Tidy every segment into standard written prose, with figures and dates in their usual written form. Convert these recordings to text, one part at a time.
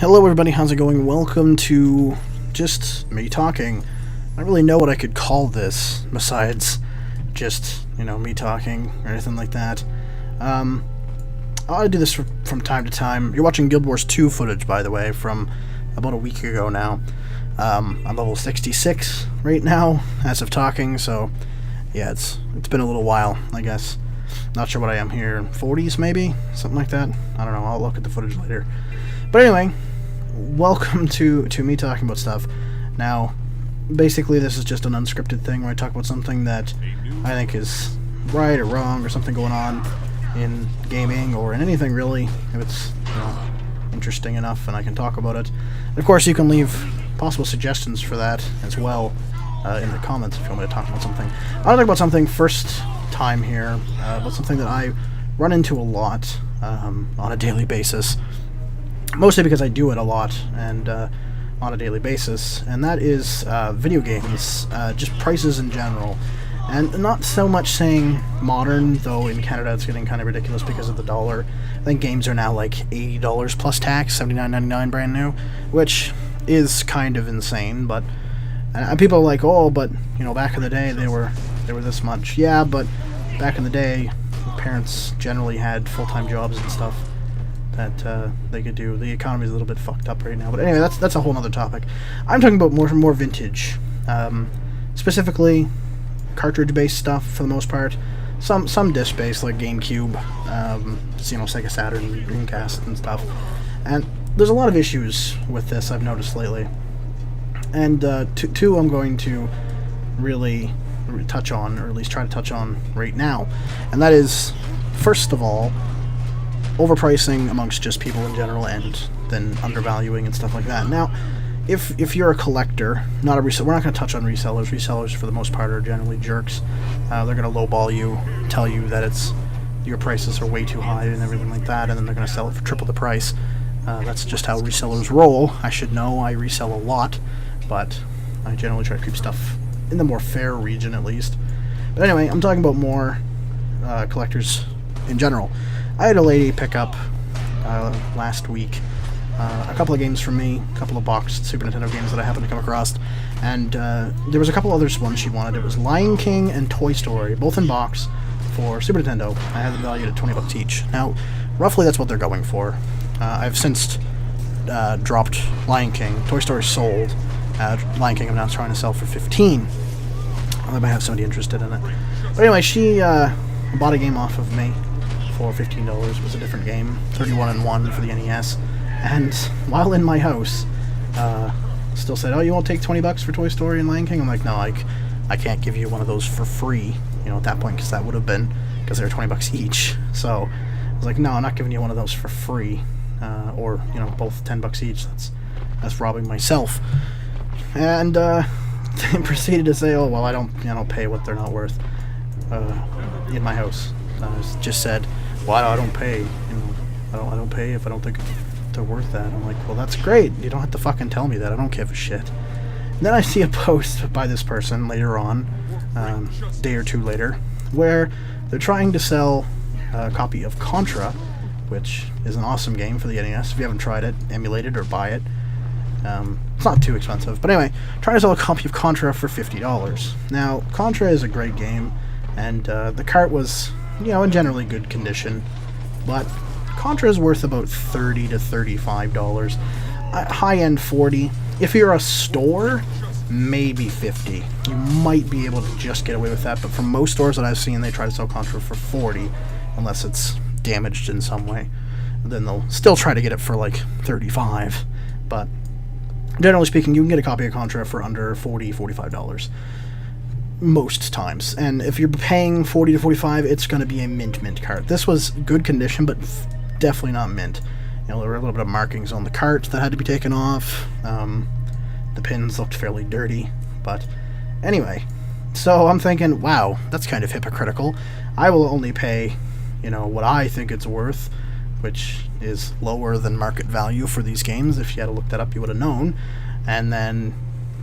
Hello everybody, how's it going? Welcome to just me talking. I don't really know what I could call this besides just, me talking or anything like that. I'll do this from time to time. You're watching Guild Wars 2 footage, by the way, from about a week ago now. I'm level 66 right now, as of talking, so yeah, it's been a little while, I guess. Not sure what I am here, 40s maybe? Something like that? I don't know, I'll look at the footage later. But anyway, welcome to me talking about stuff. Now, basically this is just an unscripted thing where I talk about something that I think is right or wrong, or something going on in gaming or in anything really, if it's interesting enough and I can talk about it. And of course you can leave possible suggestions for that as well in the comments if you want me to talk about something. I want to talk about something first time here, about something that I run into a lot on a daily basis. Mostly because I do it a lot and on a daily basis, and that is video games, just prices in general. And not so much saying modern, though in Canada it's getting kind of ridiculous because of the dollar. I think games are now like $80 plus tax, $79.99 brand new, which is kind of insane, but people are like, oh, but back in the day they were this much. Yeah, but back in the day parents generally had full-time jobs and stuff that they could do. The economy is a little bit fucked up right now, but anyway, that's a whole other topic. I'm talking about more vintage, specifically cartridge-based stuff for the most part. Some disc-based like GameCube, Sega Saturn, Dreamcast, and stuff. And there's a lot of issues with this I've noticed lately, and two I'm going to really touch on, or at least try to touch on right now, and that is, first of all, overpricing amongst just people in general, and then undervaluing and stuff like that. Now, if you're a collector, not a reseller, we're not going to touch on resellers. Resellers, for the most part, are generally jerks. They're going to lowball you, tell you that your prices are way too high and everything like that, and then they're going to sell it for triple the price. That's just how resellers roll. I should know, I resell a lot, but I generally try to keep stuff in the more fair region, at least. But anyway, I'm talking about more collectors in general. I had a lady pick up last week a couple of games from me, a couple of boxed Super Nintendo games that I happened to come across, and there was a couple other ones she wanted. It was Lion King and Toy Story, both in box for Super Nintendo. I had them valued at $20 each. Now, roughly that's what they're going for. I've since dropped Lion King. Toy Story sold. Lion King I'm now trying to sell for $15. I might have somebody interested in it. But anyway, she bought a game off of me for $15. It was a different game, 31-1 for the NES, and while in my house, still said, oh, you won't take $20 for Toy Story and Lion King? I'm like, no, I can't give you one of those for free, at that point, because that would have been, because they were $20 each, so I was like, no, I'm not giving you one of those for free, or, both $10 each, that's robbing myself. And they proceeded to say, oh, well, I don't pay what they're not worth in my house. Just said, well, I don't pay, I don't pay if I don't think they're worth that. I'm like, well, that's great. You don't have to fucking tell me that. I don't give a shit. And then I see a post by this person later on, a day or two later, where they're trying to sell a copy of Contra, which is an awesome game for the NES. If you haven't tried it, emulate it or buy it. It's not too expensive. But anyway, trying to sell a copy of Contra for $50. Now, Contra is a great game, and the cart was in generally good condition, but Contra is worth about $30 to $35. High-end $40. If you're a store, maybe $50. You might be able to just get away with that, but for most stores that I've seen, they try to sell Contra for $40, unless it's damaged in some way. Then they'll still try to get it for like $35, but generally speaking, you can get a copy of Contra for under $40, $45. Most times, and if you're paying $40 to $45, it's going to be a mint cart. This was good condition, but definitely not mint. There were a little bit of markings on the cart that had to be taken off. The pins looked fairly dirty, but anyway. So I'm thinking, wow, that's kind of hypocritical. I will only pay, what I think it's worth, which is lower than market value for these games. If you had to look that up, you would have known. And then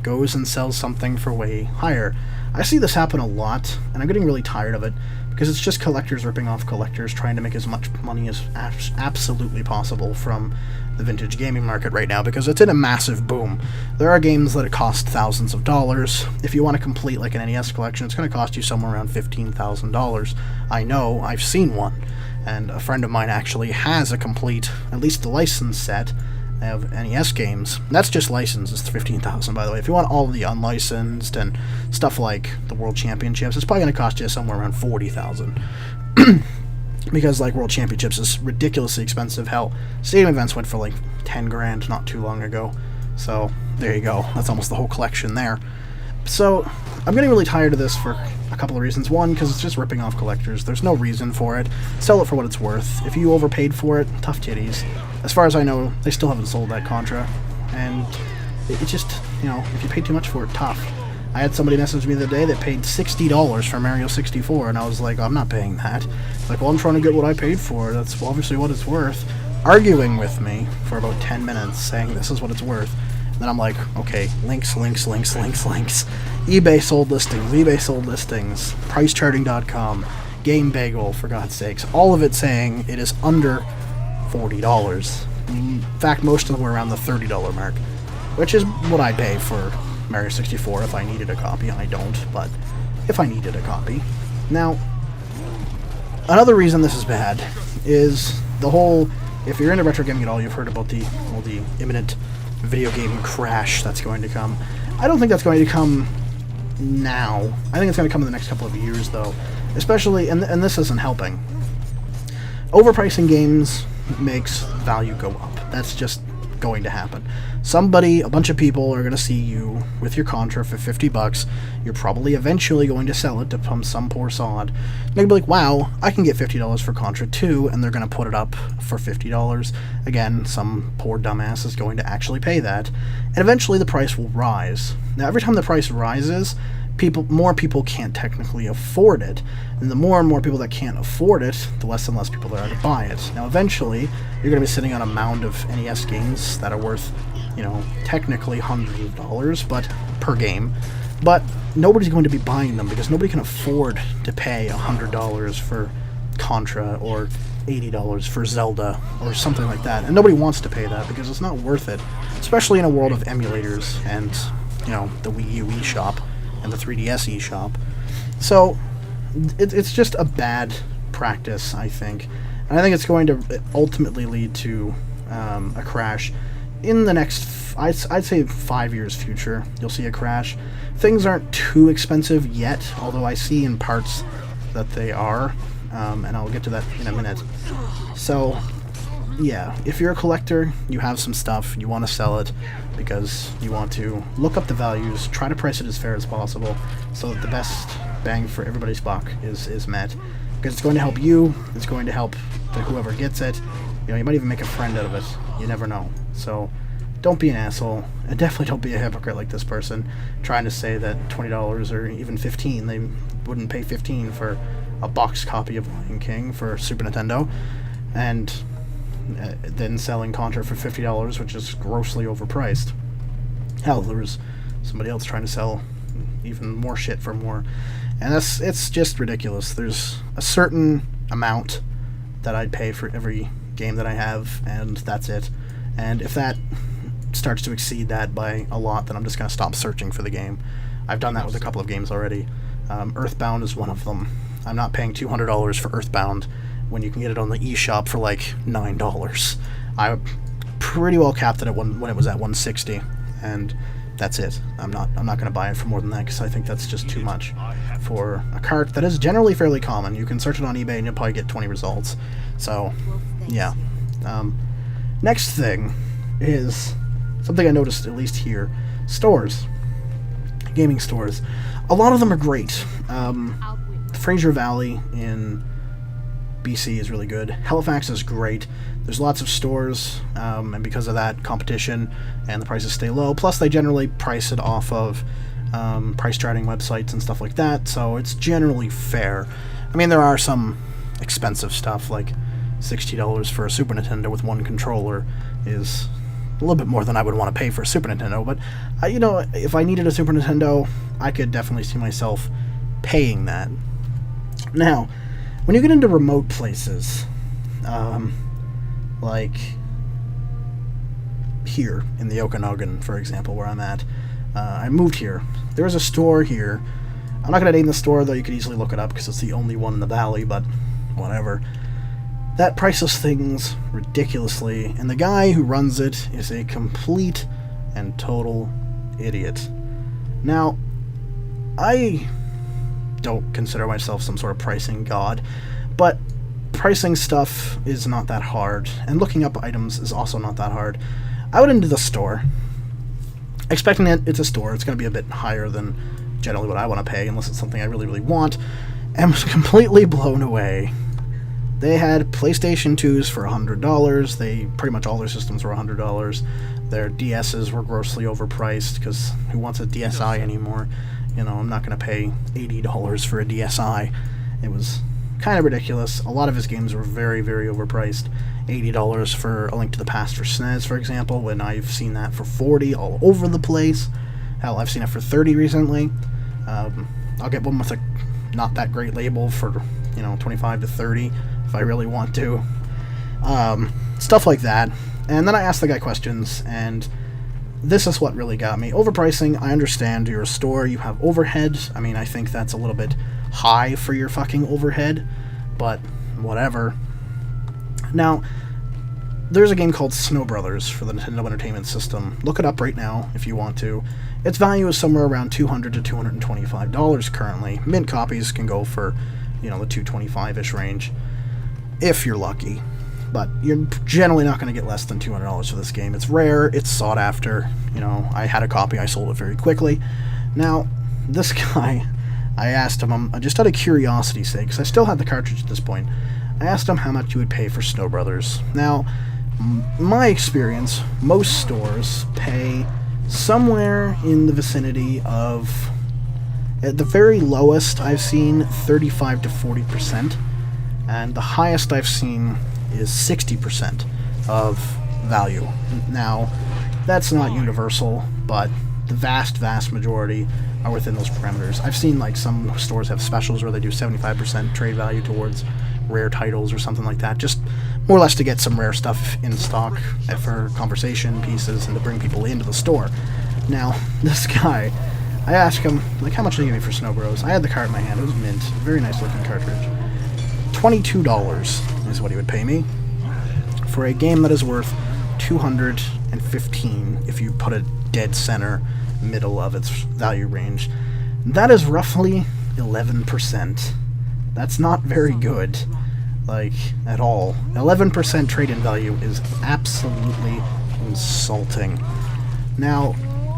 goes and sells something for way higher. I see this happen a lot, and I'm getting really tired of it, because it's just collectors ripping off collectors, trying to make as much money as absolutely possible from the vintage gaming market right now, because it's in a massive boom. There are games that cost thousands of dollars. If you want to complete like an NES collection, it's going to cost you somewhere around $15,000. I know, I've seen one, and a friend of mine actually has a complete, at least the license set of NES games. That's just licensed, it's $15,000, by the way. If you want all of the unlicensed and stuff like the World Championships, it's probably going to cost you somewhere around $40,000. Because like World Championships is ridiculously expensive. Hell, stadium events went for like 10 grand not too long ago. So there you go. That's almost the whole collection there. So I'm getting really tired of this for a couple of reasons. One, because it's just ripping off collectors. There's no reason for it. Sell it for what it's worth. If you overpaid for it, tough titties. As far as I know, they still haven't sold that Contra. And it just, you know, if you pay too much for it, tough. I had somebody message me the other day that paid $60 for Mario 64, and I was like, I'm not paying that. Like, well, I'm trying to get what I paid for. That's obviously what it's worth. Arguing with me for about 10 minutes, saying this is what it's worth. And then I'm like, okay, links. eBay sold listings, pricecharting.com, Game Bagel, for God's sakes. All of it saying it is under $40. In fact, most of them were around the $30 mark, which is what I pay for Mario 64 if I needed a copy. I don't, but if I needed a copy. Now, another reason this is bad is the whole, if you're into retro gaming at all, you've heard about the imminent video game crash that's going to come. I don't think that's going to come now. I think it's going to come in the next couple of years, though. Especially, and this isn't helping. Overpricing games makes value go up. That's just going to happen. A bunch of people are going to see you with your Contra for $50. You're probably eventually going to sell it to some poor sod. They're going to be like, wow, I can get $50 for Contra 2, and they're going to put it up for $50. Again, some poor dumbass is going to actually pay that, and eventually the price will rise. Now, every time the price rises, more people can't technically afford it, and the more and more people that can't afford it, the less and less people there are to buy it. Now, eventually, you're going to be sitting on a mound of NES games that are worth, you know, technically hundreds of dollars, but per game. But nobody's going to be buying them because nobody can afford to pay $100 for Contra or $80 for Zelda or something like that. And nobody wants to pay that because it's not worth it, especially in a world of emulators and, you know, the Wii U eShop and the 3DS eShop. So it's just a bad practice, I think. And I think it's going to ultimately lead to a crash. In the next, I'd say 5 years future, you'll see a crash. Things aren't too expensive yet, although I see in parts that they are, and I'll get to that in a minute. So, yeah, if you're a collector, you have some stuff, you want to sell it because you want to look up the values, try to price it as fair as possible so that the best bang for everybody's buck is met. Because it's going to help you, it's going to help whoever gets it. You know, you might even make a friend out of it. You never know. So, don't be an asshole, and definitely don't be a hypocrite like this person trying to say that $20 or even $15, they wouldn't pay $15 for a box copy of Lion King for Super Nintendo, and then selling Contra for $50, which is grossly overpriced. Hell, there was somebody else trying to sell even more shit for more, and it's just ridiculous. There's a certain amount that I'd pay for every game that I have, and that's it. And if that starts to exceed that by a lot, then I'm just going to stop searching for the game. I've done that with a couple of games already. Earthbound is one of them. I'm not paying $200 for Earthbound when you can get it on the eShop for like $9. I pretty well capped it at when it was at $160, and that's it. I'm not going to buy it for more than that because I think that's just too much for a cart that is generally fairly common. You can search it on eBay and you'll probably get 20 results. So, yeah. Next thing is something I noticed, at least here. Stores. Gaming stores. A lot of them are great. Fraser Valley in BC is really good. Halifax is great. There's lots of stores, and because of that, competition, and the prices stay low. Plus, they generally price it off of price charting websites and stuff like that, so it's generally fair. I mean, there are some expensive stuff, like $60 for a Super Nintendo with one controller is a little bit more than I would want to pay for a Super Nintendo, but, you know, if I needed a Super Nintendo, I could definitely see myself paying that. Now, when you get into remote places, like here in the Okanagan, for example, where I'm at. I moved here. There's a store here. I'm not going to name the store, though you could easily look it up because it's the only one in the valley, but whatever. That prices things ridiculously, and the guy who runs it is a complete and total idiot. Now, I don't consider myself some sort of pricing god, but pricing stuff is not that hard, and looking up items is also not that hard. I went into the store, expecting that it's a store, it's going to be a bit higher than generally what I want to pay, unless it's something I really, really want, and was completely blown away. They had PlayStation 2s for $100, pretty much all their systems were $100, their DSs were grossly overpriced, because who wants a DSi anymore? You know, I'm not going to pay $80 for a DSi. It was kind of ridiculous. A lot of his games were very, very overpriced. $80 for A Link to the Past for SNES, for example, when I've seen that for $40 all over the place. Hell, I've seen it for $30 recently. I'll get one with a not that great label for, you know, $25 to $30 if I really want to. Stuff like that. And then I asked the guy questions, and this is what really got me. Overpricing, I understand. You're a store, you have overhead. I mean, I think that's a little bit high for your fucking overhead, but whatever. Now, there's a game called Snow Brothers for the Nintendo Entertainment System. Look it up right now if you want to. Its value is somewhere around $200 to $225 currently. Mint copies can go for, you know, the $225-ish range, if you're lucky. But you're generally not going to get less than $200 for this game. It's rare, it's sought after. You know, I had a copy, I sold it very quickly. Now, this guy, I asked him, just out of curiosity's sake, because I still had the cartridge at this point, I asked him how much he would pay for Snow Brothers. Now, my experience, most stores pay somewhere in the vicinity of, at the very lowest I've seen, 35 to 40%, and the highest I've seen is 60% of value. Now, that's not universal, but the vast, vast majority are within those parameters. I've seen, like, some stores have specials where they do 75% trade value towards rare titles or something like that, just more or less to get some rare stuff in stock for conversation pieces and to bring people into the store. Now, this guy, I asked him, like, how much did he give me for Snow Bros? I had the card in my hand, it was mint, very nice looking cartridge. $22 is what he would pay me for a game that is worth $215 if you put it dead center middle of its value range. That is roughly 11%. That's not very good, like, at all. 11% trade-in value is absolutely insulting. Now,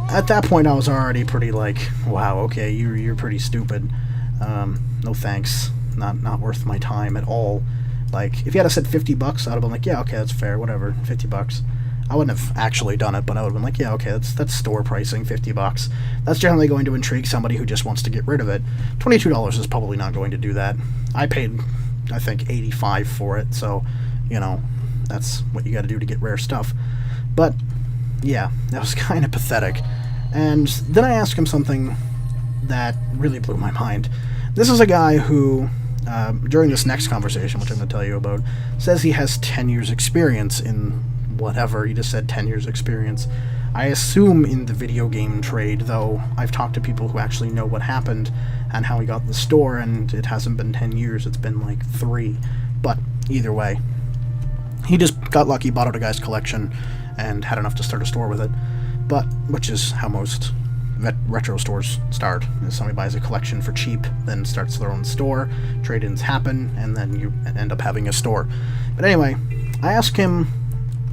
at that point I was already pretty like, wow, okay, you're pretty stupid. No thanks. Not worth my time at all. Like, if you had to said $50, I'd have been like, yeah, okay, that's fair, whatever, $50. I wouldn't have actually done it, but I would have been like, yeah, okay, that's store pricing, $50. That's generally going to intrigue somebody who just wants to get rid of it. $22 is probably not going to do that. I paid, I think, $85 for it, so, you know, that's what you gotta do to get rare stuff. But, yeah, that was kind of pathetic. And then I asked him something that really blew my mind. This is a guy who, during this next conversation, which I'm going to tell you about, says he has 10 years experience in whatever. He just said 10 years experience. I assume in the video game trade, though I've talked to people who actually know what happened and how he got the store, and it hasn't been 10 years, it's been like 3. But either way, he just got lucky, bought out a guy's collection, and had enough to start a store with it. But, which is how most retro stores start. Somebody buys a collection for cheap, then starts their own store, trade-ins happen, and then you end up having a store. But anyway, I asked him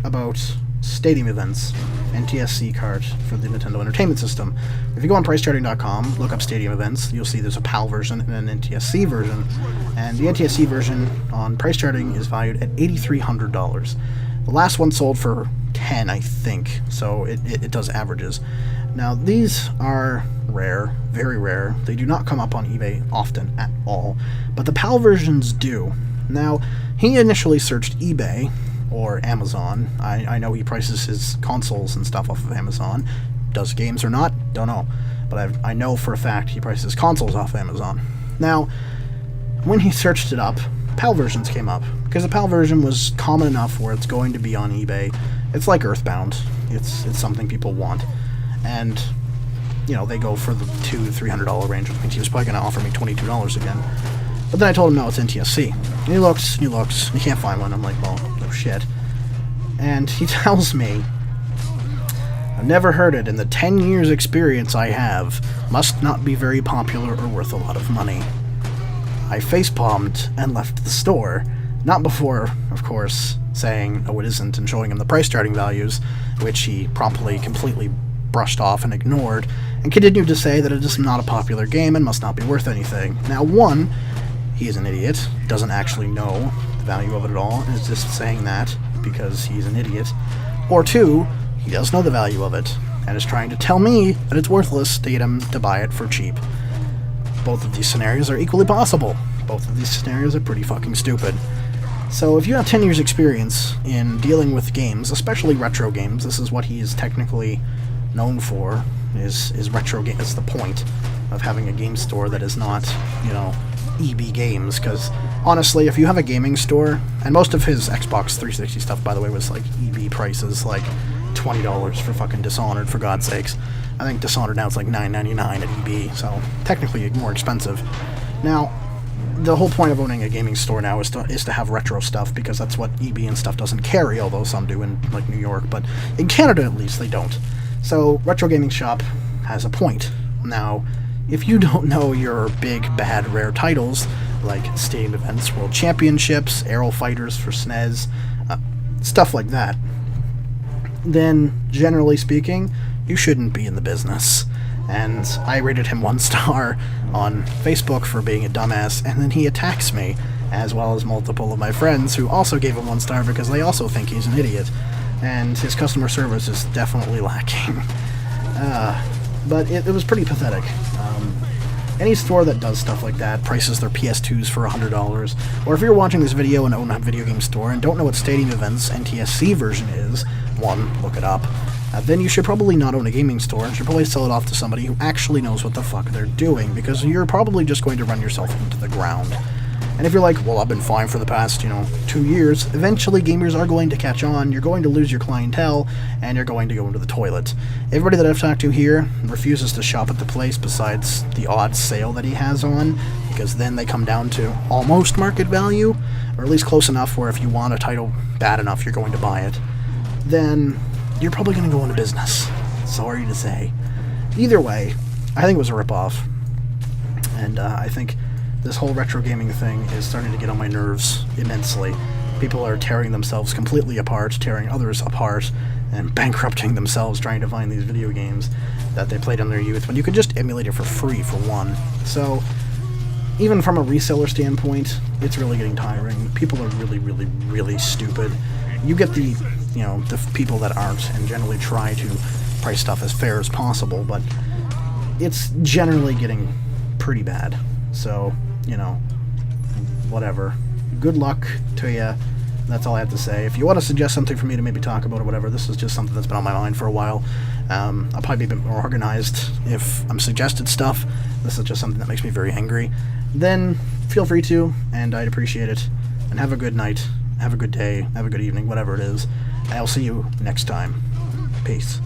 about stadium events, NTSC card for the Nintendo Entertainment System. If you go on pricecharting.com, look up stadium events, you'll see there's a PAL version and an NTSC version, and the NTSC version on price charting is valued at $8,300. The last one sold for 10, I think, so it does averages. Now, these are rare, very rare. They do not come up on eBay often at all, but the PAL versions do. Now, he initially searched eBay or Amazon. I know he prices his consoles and stuff off of Amazon. Does games or not? Don't know. But I know for a fact he prices consoles off Amazon. Now, when he searched it up, PAL versions came up, because the PAL version was common enough where it's going to be on eBay. It's like Earthbound. It's something people want. And, you know, they go for the $200-$300 range, which means he was probably going to offer me $22 again. But then I told him, no, it's NTSC. And he looks, he can't find one. I'm like, well, no shit. And he tells me, I've never heard it. In the 10 years experience I have, must not be very popular or worth a lot of money. I facepalmed and left the store. Not before, of course, saying, oh, it isn't, and showing him the price starting values, which he promptly, completely brushed off and ignored, and continued to say that it is not a popular game and must not be worth anything. Now, one, he is an idiot, doesn't actually know the value of it at all, and is just saying that because he's an idiot. Or two, he does know the value of it, and is trying to tell me that it's worthless to get him to buy it for cheap. Both of these scenarios are equally possible. Both of these scenarios are pretty fucking stupid. So if you have 10 years experience in dealing with games, especially retro games, this is what he is technically known for, is retro games. That's the point of having a game store that is not, you know, EB Games, because honestly, if you have a gaming store, and most of his Xbox 360 stuff, by the way, was like EB prices, like $20 for fucking Dishonored, for God's sakes. I think Dishonored now is like $9.99 at EB, so technically more expensive. Now, the whole point of owning a gaming store now is to have retro stuff, because that's what EB and stuff doesn't carry, although some do in, like, New York, but in Canada, at least, they don't. So, Retro Gaming Shop has a point. Now, if you don't know your big, bad, rare titles, like Stadium Events, World Championships, Aero Fighters for SNES, stuff like that, then, generally speaking, you shouldn't be in the business. And I rated him 1 star on Facebook for being a dumbass, and then he attacks me, as well as multiple of my friends who also gave him 1 star because they also think he's an idiot. And his customer service is definitely lacking. But it was pretty pathetic. Any store that does stuff like that prices their PS2s for $100, or if you're watching this video and own a video game store and don't know what Stadium Events NTSC version is, one, look it up, then you should probably not own a gaming store and should probably sell it off to somebody who actually knows what the fuck they're doing, because you're probably just going to run yourself into the ground. And if you're like, well, I've been fine for the past, 2 years, eventually gamers are going to catch on, you're going to lose your clientele, and you're going to go into the toilet. Everybody that I've talked to here refuses to shop at the place besides the odd sale that he has on, because then they come down to almost market value, or at least close enough where if you want a title bad enough, you're going to buy it. Then you're probably going to go into business. Sorry to say. Either way, I think it was a ripoff. And I think this whole retro gaming thing is starting to get on my nerves immensely. People are tearing themselves completely apart, tearing others apart, and bankrupting themselves trying to find these video games that they played in their youth when you could just emulate it for free, for one. So, even from a reseller standpoint, it's really getting tiring. People are really, really, really stupid. You get the people that aren't and generally try to price stuff as fair as possible, but it's generally getting pretty bad. So, whatever. Good luck to you. That's all I have to say. If you want to suggest something for me to maybe talk about or whatever, this is just something that's been on my mind for a while. I'll probably be a bit more organized if I'm suggested stuff. This is just something that makes me very angry. Then feel free to, and I'd appreciate it. And have a good night, have a good day, have a good evening, whatever it is. I'll see you next time. Peace.